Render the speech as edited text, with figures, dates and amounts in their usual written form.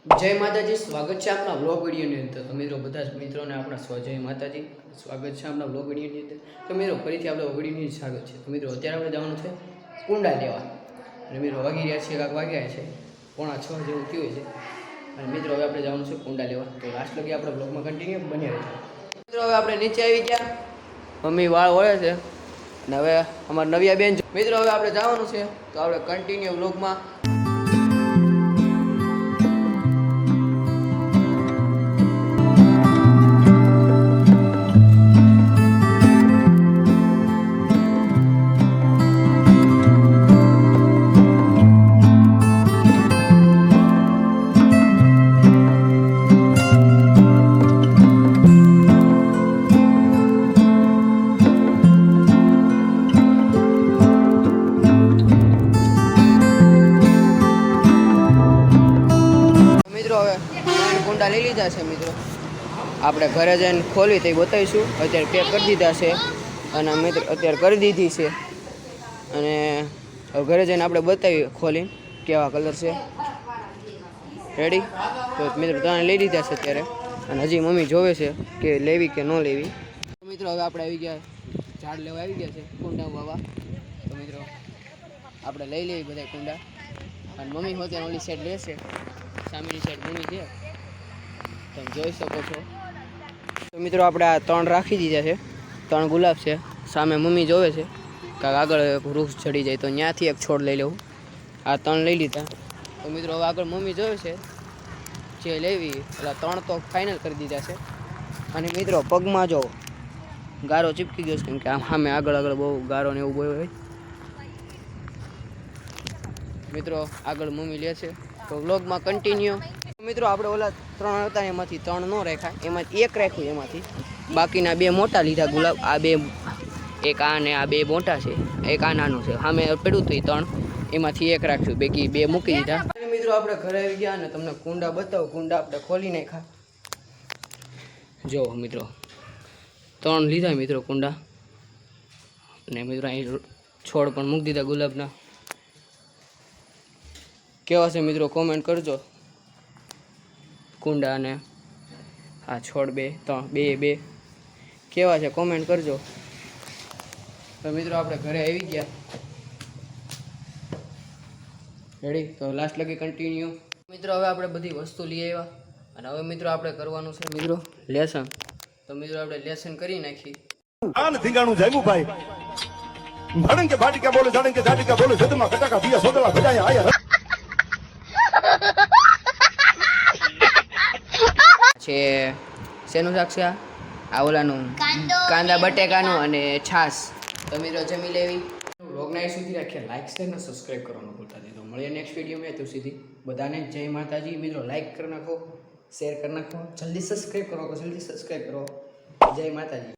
જય માતાજી, સ્વાગત છે આપણા વ્લોગ વિડીયોની અંદર। તો મિત્રો બધા જ મિત્રોને આપણા જય માતાજી, સ્વાગત છે આપણા વ્લોગ વિડીયોની અંદર। તો મિત્રો ફરીથી આપણા વિડીયોની સ્વાગત છે। તો મિત્રો અત્યારે આપણે જવાનું છે કુંડા લેવા, અને મિત્રો વાગી રહ્યા છે, કાંક વાગ્યા છે 5:45 જેવું થયું છે। અને મિત્રો હવે આપણે જવાનું છે કુંડા લેવા, તો લાસ્ટ લગી આપણા બ્લોગમાં કન્ટિન્યુ બની રહેજો। મિત્રો હવે આપણે નીચે આવી ગયા, મમ્મી વાળ વળે છે, અને હવે અમારા નવિયા બેન મિત્રો હવે આપણે જવાનું છે, તો આપણે કન્ટિન્યુ બ્લોગમાં કુંડા લઈ લીધા છે। મિત્રો આપણે ઘરે જઈને ખોલી તો બતાવીશું। અત્યારે પેક કરી દીધા છે, અને મિત્રો અત્યારે કરી દીધી છે, અને હવે ઘરે જઈને આપણે બતાવીએ ખોલીને કેવા કલર છે। રેડી? તો મિત્રો ત્રણે લઈ લીધા છે અત્યારે, અને હજી મમ્મી જોવે છે કે લેવી કે ન લેવી। મિત્રો હવે આપણે આવી ગયા, ઝાડ લેવા આવી ગયા છે કુંડા વાવા। તો મિત્રો આપણે લઈ લઈએ બધા કુંડા, અને મમ્મી હોતે ઓલી સાઈડ લેશે, સામેની સાઈડ મમ્મી છે, તમે જોઈ શકો છો। તો મિત્રો આપણે આ 3 રાખી દીધા છે, 3 ગુલાબ છે, સામે મમ્મી જોવે છે કાંક આગળ વૃક્ષ ચડી જાય તો ત્યાંથી એક છોડ લઈ લઉં। આ 3 લઈ લીધા। તો મિત્રો હવે આગળ મમ્મી જોવે છે જે લેવી, એટલે 3 તો ફાઇનલ કરી દીધા છે। અને મિત્રો પગમાં જો ગારો ચીપકી ગયો છે, કેમ કે આમ સામે આગળ બહુ ગારો ને એવું બહુ હોય। મિત્રો આગળ મમ્મી લે છે, તો વ્લોગમાં કન્ટિન્યુ। મિત્રો આપણે ઓલા 3 હતા એમાંથી 3 ન રાખ્યા, એમાંથી એક રાખ્યું, એમાંથી બાકીના 2 મોટા લીધા ગુલાબ। આ 2, એક આ ને આ 2 મોટા છે, એક આ નાનું છે, સામે પડ્યું હતું 3, એમાંથી એક રાખ્યું, બાકી 2 મૂકી દીધા। મિત્રો આપણે ઘરે આવી ગયા, અને તમને કુંડા બતાવો। કુંડા આપણે ખોલી નાખ્યા, જો મિત્રો 3 લીધા મિત્રો કુંડા, અને મિત્રો અહીં છોડ પણ મૂકી દીધા ગુલાબના। કેવા છે મિત્રો કોમેન્ટ કરજો, કુંડા અને આ છોડ 2 કેવા છે કોમેન્ટ કરજો। તો મિત્રો આપણે ઘરે આવી ગયા, રેડી? તો લાસ્ટ લગી કન્ટિન્યુ। મિત્રો હવે આપણે બધી વસ્તુ લઈ આવ્યા, અને હવે મિત્રો આપણે કરવાનું છે મિત્રો લેસન। તો મિત્રો આપણે લેસન કરી નાખી। આન ધીંગાણું જામ્યું ભાઈ, ભડંગ કે ભાટિકા બોલે, જાડંગ કે જાટિકા બોલે, જદમાં કટાકા દિયા સોદલા ભજાયા આયા છે। શેનું શાક છે આ? ઓલાનું કાંદા બટેકાનું અને છાશ। તો મિત્રો જમી લેવી। વ્લોગના અહીં સુધી રાખ્યા, લાઈક શેર અને સબસ્ક્રાઈબ કરવાનું ભૂલતા નહીં। તો મળીએ નેક્સ્ટ વિડીયોમાં, તો સુધી બધાને જય માતાજી। મિત્રો લાઈક કરી નાખો, શેર કરી નાખો, જલ્દી સબસ્ક્રાઈબ કરો, જલ્દી સબસ્ક્રાઈબ કરો। જય માતાજી।